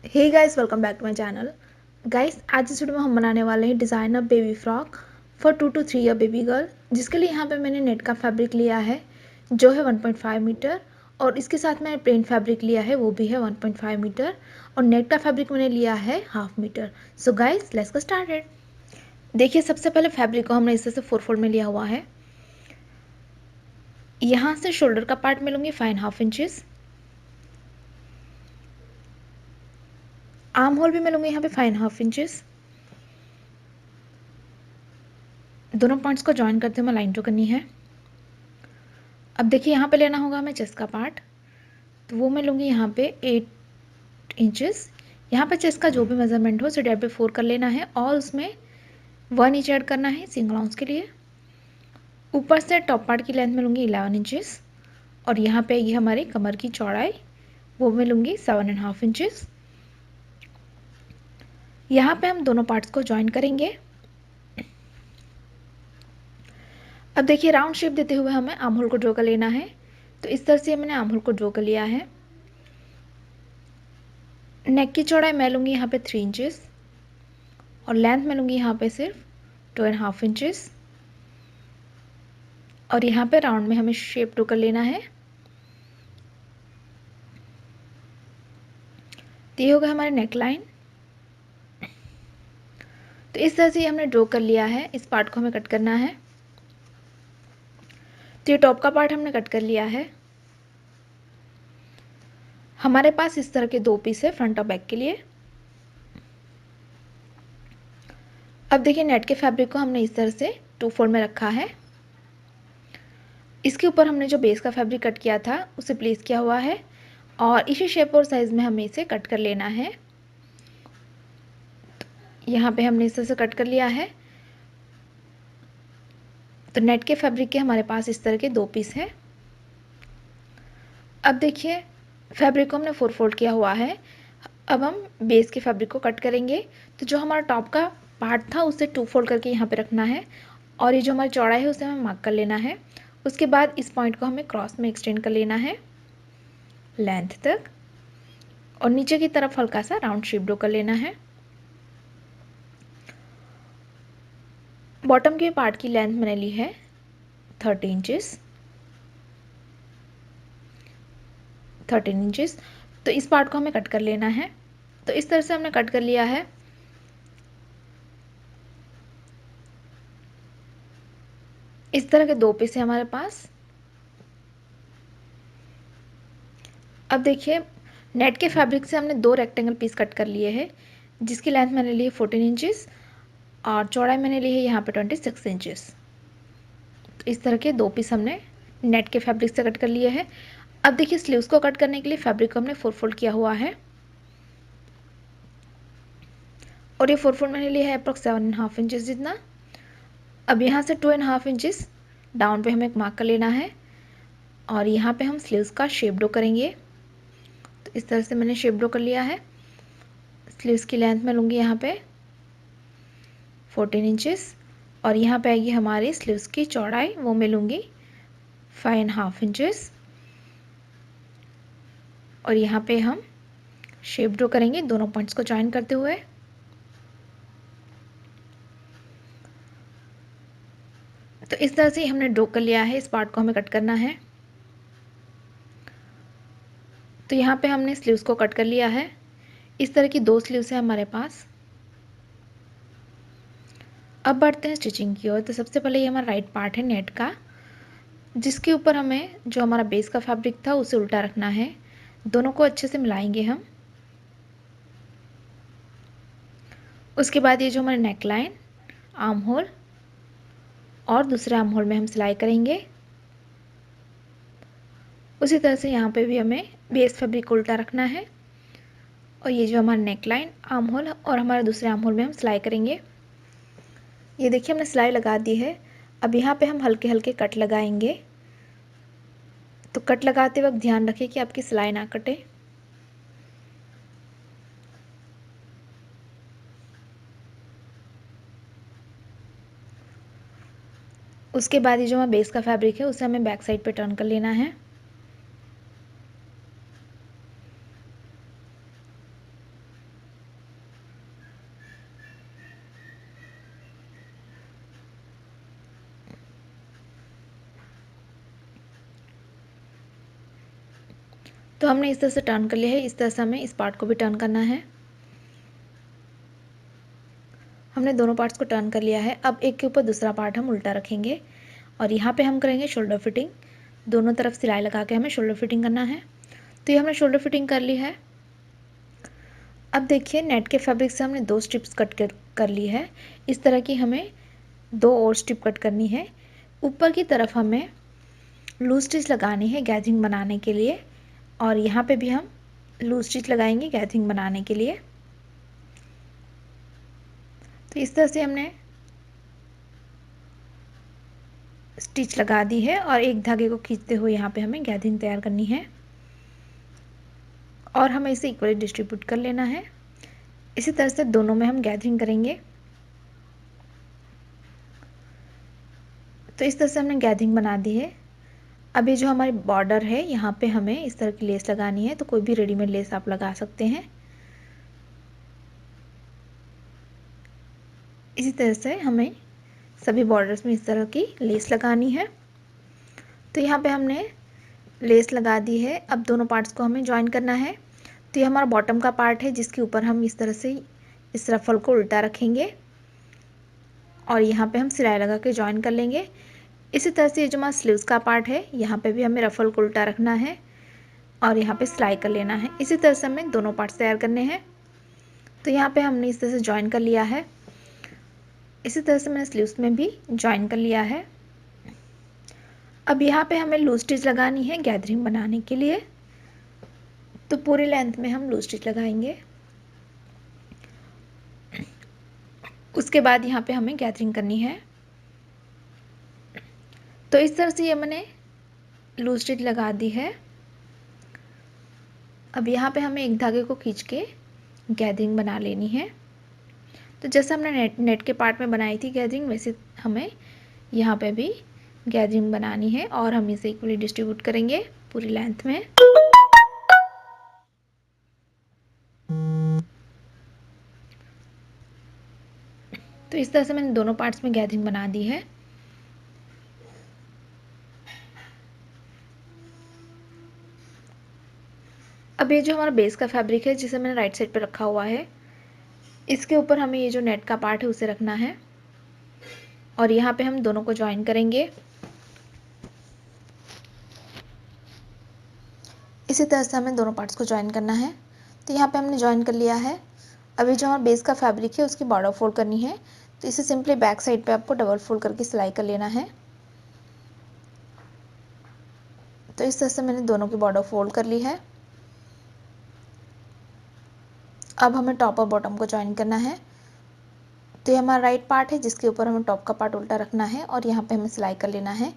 Hey guys, welcome back to my channel. Guys, आज इस video में हम बनाने वाले हैं designer baby frock for 2 to 3 year baby girl, जिसके लिए यहाँ पे मैंने नेट का फैब्रिक लिया है जो है 1.5 मीटर, और इसके साथ मैंने प्लेन फैब्रिक लिया है वो भी है 1.5 मीटर, और नेट का फैब्रिक मैंने लिया है half metre. So guys, let's get started. देखिए, सबसे पहले फैब्रिक को हमने इस तरह से 4 फोल्ड में लिया हुआ है। यहाँ से शोल्डर का पार्ट मैं लूँगी 5.5 इंचेस, आर्म होल भी मैं लूँगी यहाँ पे 5.5 इंचेस। दोनों पॉइंट्स को ज्वाइन करते हुए लाइन ड्रॉ करनी है। अब देखिए, यहाँ पे लेना होगा हमें चेस्ट का पार्ट, तो वो मैं लूँगी यहाँ पे 8 इंचेस। यहाँ पे चेस्ट का जो भी मेजरमेंट हो उसे डिवाइड बाई 4 कर लेना है, और उसमें 1 इंच ऐड करना है सिंगल आउंस के लिए। ऊपर से टॉप पार्ट की लेंथ में लूँगी 11 इंचेस, और यहाँ पे ये हमारी कमर की चौड़ाई वो मैं लूँगी 7.5 इंचेस। यहाँ पे हम दोनों पार्ट्स को ज्वाइन करेंगे। अब देखिए, राउंड शेप देते हुए हमें आर्म होल को ड्रॉ कर लेना है, तो इस तरह से मैंने आर्म होल को ड्रॉ कर लिया है। नेक की चौड़ाई मैं लूँगी यहाँ पे 3 इंचेस, और लेंथ मैं लूँगी यहाँ पे सिर्फ 2.5 इंचेस, और यहाँ पे राउंड में हमें शेप ड्रॉ कर लेना है। तो ये होगा हमारा नेक लाइन। तो इस तरह से हमने ड्रॉ कर लिया है। इस पार्ट को हमें कट करना है। तो ये टॉप का पार्ट हमने कट कर लिया है। हमारे पास इस तरह के 2 पीस है फ्रंट और बैक के लिए। अब देखिए, नेट के फैब्रिक को हमने इस तरह से 2 फोल्ड में रखा है। इसके ऊपर हमने जो बेस का फैब्रिक कट किया था उसे प्लेस किया हुआ है, और इसी शेप और साइज में हमें इसे कट कर लेना है। यहाँ पे हमने इस तरह से कट कर लिया है। तो नेट के फैब्रिक के हमारे पास इस तरह के 2 पीस हैं। अब देखिए, फैब्रिक को हमने 4 फोल्ड किया हुआ है। अब हम बेस के फैब्रिक को कट करेंगे। तो जो हमारा टॉप का पार्ट था उसे 2 फोल्ड करके यहाँ पे रखना है, और ये जो हमारी चौड़ाई है उसे हमें मार्क कर लेना है। उसके बाद इस पॉइंट को हमें क्रॉस में एक्सटेंड कर लेना है लेंथ तक, और नीचे की तरफ हल्का सा राउंड शेप ड्रॉ कर लेना है। बॉटम के पार्ट की लेंथ मैंने ली है 13 इंचेस। तो इस पार्ट को हमें कट कर लेना है। तो इस तरह से हमने कट कर लिया है। इस तरह के 2 पीस है हमारे पास। अब देखिए, नेट के फैब्रिक से हमने 2 रेक्टेंगल पीस कट कर लिए हैं, जिसकी लेंथ मैंने ली है 14 इंचेस, और चौड़ाई मैंने ली है यहाँ पे 26 इंचेस। तो इस तरह के 2 पीस हमने नेट के फैब्रिक से कट कर लिए हैं। अब देखिए, स्लीव्स को कट करने के लिए फैब्रिक को हमने 4 फोल्ड किया हुआ है, और ये 4 फोल्ड मैंने लिया है अप्रॉक्स 7.5 इंचेस जितना। अब यहाँ से 2.5 इंचेस डाउन पे हमें एक मार्क कर लेना है, और यहाँ पे हम स्लीव्स का शेप ड्रॉ करेंगे। तो इस तरह से मैंने शेप ड्रॉ कर लिया है। स्लीव्स की लेंथ मैं लूँगी यहाँ पे 14 इंचेस, और यहाँ पे आएगी हमारी स्लीव्स की चौड़ाई, वो मैं लूँगी 5.5 इंचेस, और यहाँ पे हम शेप ड्रॉ करेंगे दोनों पॉइंट्स को ज्वाइन करते हुए। तो इस तरह से हमने ड्रॉ कर लिया है। इस पार्ट को हमें कट करना है। तो यहाँ पे हमने स्लीव्स को कट कर लिया है। इस तरह की 2 स्लीव्स है हमारे पास। अब बढ़ते हैं स्टिचिंग की ओर। तो सबसे पहले ये हमारा राइट पार्ट है नेट का, जिसके ऊपर हमें जो हमारा बेस का फैब्रिक था उसे उल्टा रखना है। दोनों को अच्छे से मिलाएंगे हम। उसके बाद ये जो हमारा नेक लाइन, आर्म होल, और दूसरे आर्म होल में हम सिलाई करेंगे। उसी तरह से यहाँ पे भी हमें बेस फैब्रिक को उल्टा रखना है, और ये जो हमारा नेक लाइन, आर्म होल और हमारे दूसरे आर्म होल में हम सिलाई करेंगे। ये देखिए, हमने सिलाई लगा दी है। अब यहाँ पे हम हल्के हल्के कट लगाएंगे। तो कट लगाते वक्त ध्यान रखें कि आपकी सिलाई ना कटे। उसके बाद ये जो हमारा बेस का फैब्रिक है उसे हमें बैक साइड पे टर्न कर लेना है। तो हमने इस तरह से टर्न कर लिया है, इस तरह से हमें इस पार्ट को भी टर्न करना है। हमने दोनों पार्ट्स को टर्न कर लिया है। अब एक के ऊपर दूसरा पार्ट हम उल्टा रखेंगे और यहाँ पे हम करेंगे शोल्डर फिटिंग। दोनों तरफ सिलाई लगा के हमें शोल्डर फिटिंग करना है। तो ये हमने शोल्डर फिटिंग कर ली है। अब देखिए नेट के फैब्रिक से हमने 2 स्ट्रिप्स कट कर ली है। इस तरह की हमें 2 और स्ट्रिप कट करनी है। ऊपर की तरफ हमें लूज स्टिच लगानी है गैदरिंग बनाने के लिए, और यहाँ पे भी हम लूज स्टिच लगाएंगे गैदरिंग बनाने के लिए। तो इस तरह से हमने स्टिच लगा दी है और एक धागे को खींचते हुए यहाँ पे हमें गैदरिंग तैयार करनी है और हमें इसे इक्वली डिस्ट्रीब्यूट कर लेना है। इसी तरह से दोनों में हम गैदरिंग करेंगे। तो इस तरह से हमने गैदरिंग बना दी है। अब ये जो हमारी बॉर्डर है यहाँ पे हमें इस तरह की लेस लगानी है, तो कोई भी रेडीमेड लेस आप लगा सकते हैं। इसी तरह से हमें सभी बॉर्डर्स में इस तरह की लेस लगानी है। तो यहाँ पे हमने लेस लगा दी है। अब दोनों पार्ट्स को हमें ज्वाइन करना है। तो ये हमारा बॉटम का पार्ट है जिसके ऊपर हम इस तरह से इस रफल को उल्टा रखेंगे और यहाँ पे हम सिलाई लगा के ज्वाइन कर लेंगे। इसी तरह से ये जो हमारा स्लीव्स का पार्ट है यहाँ पे भी हमें रफल को उल्टा रखना है और यहाँ पे सिलाई कर लेना है। इसी तरह से हमें दोनों पार्ट्स तैयार करने हैं। तो यहाँ पे हमने इस तरह से ज्वाइन कर लिया है। इसी तरह से मैंने स्लीव्स में भी ज्वाइन कर लिया है। अब यहाँ पे हमें लूज स्टिच लगानी है गैदरिंग बनाने के लिए। तो पूरी लेंथ में हम लूज स्टिच लगाएंगे। उसके बाद यहाँ पे हमें गैदरिंग करनी है। तो इस तरह से ये मैंने लूज स्टिच लगा दी है। अब यहाँ पे हमें एक धागे को खींच के गैदरिंग बना लेनी है। तो जैसे हमने नेट के पार्ट में बनाई थी गैदरिंग, वैसे हमें यहाँ पे भी गैदरिंग बनानी है और हम इसे इक्वली डिस्ट्रीब्यूट करेंगे पूरी लेंथ में। तो इस तरह से मैंने दोनों पार्ट्स में गैदरिंग बना दी है। अब ये जो हमारा बेस का फैब्रिक है जिसे मैंने राइट साइड पे रखा हुआ है, इसके ऊपर हमें ये जो नेट का पार्ट है उसे रखना है और यहाँ पे हम दोनों को ज्वाइन करेंगे। इसी तरह से हमें दोनों पार्ट्स को ज्वाइन करना है। तो यहाँ पे हमने ज्वाइन कर लिया है। अभी जो हमारा बेस का फैब्रिक है उसकी बॉर्डर फोल्ड करनी है। तो इसे सिंपली बैक साइड पे आपको डबल फोल्ड करके सिलाई कर लेना है। तो इस तरह से मैंने दोनों की बॉर्डर फोल्ड कर ली है। अब हमें टॉप और बॉटम को ज्वाइन करना है। तो ये हमारा राइट पार्ट है जिसके ऊपर हमें टॉप का पार्ट उल्टा रखना है और यहाँ पे हमें सिलाई कर लेना है।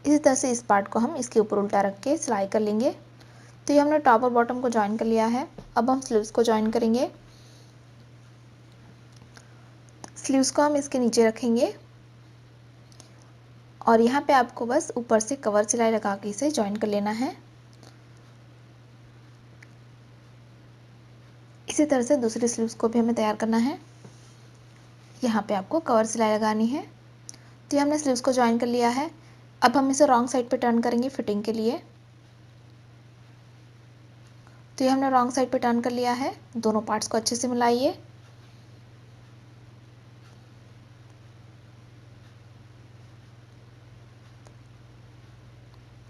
इसी तरह से इस पार्ट को हम इसके ऊपर उल्टा रख के सिलाई कर लेंगे। तो ये हमने टॉप और बॉटम को ज्वाइन कर लिया है। अब हम स्लीव्स को ज्वाइन करेंगे। स्लीव्स को हम इसके नीचे रखेंगे और यहाँ पे आपको बस ऊपर से कवर सिलाई लगा के इसे ज्वाइन कर लेना है। इसी तरह से दूसरी स्लीव्स को भी हमें तैयार करना है। यहाँ पे आपको कवर सिलाई लगानी है। तो ये हमने स्लीव्स को ज्वाइन कर लिया है। अब हम इसे रॉन्ग साइड पे टर्न करेंगे फिटिंग के लिए। तो ये हमने रॉन्ग साइड पे टर्न कर लिया है। दोनों पार्ट्स को अच्छे से मिलाइए।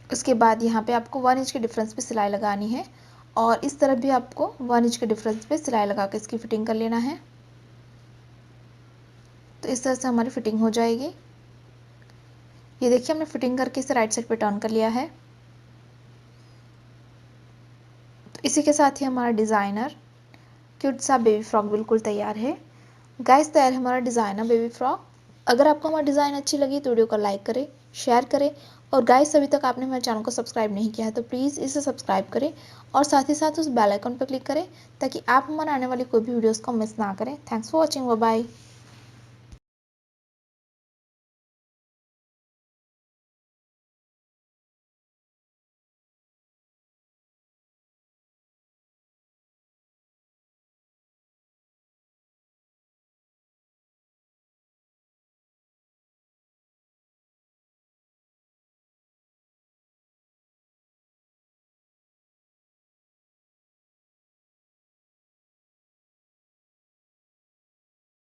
उसके बाद यहाँ पे आपको 1 इंच के डिफरेंस पे सिलाई लगानी है और इस तरफ भी आपको 1 इंच के डिफरेंस पे सिलाई लगा के इसकी फिटिंग कर लेना है। तो इस तरह से हमारी फिटिंग हो जाएगी। ये देखिए हमने फिटिंग करके इसे राइट साइड पे टर्न कर लिया है। तो इसी के साथ ही हमारा डिज़ाइनर क्यूट सा बेबी फ्रॉक बिल्कुल तैयार है। गाइस तैयार है हमारा डिज़ाइनर बेबी फ्रॉक। अगर आपको हमारा डिज़ाइन अच्छी लगी तो वीडियो को लाइक करें, शेयर करें और गाइस अभी तक आपने हमारे चैनल को सब्सक्राइब नहीं किया है तो प्लीज़ इसे सब्सक्राइब करें और साथ ही साथ उस बेल आइकन पर क्लिक करें ताकि आप हमारे आने वाली कोई भी वीडियोस को मिस ना करें। Thanks for watching. Bye bye.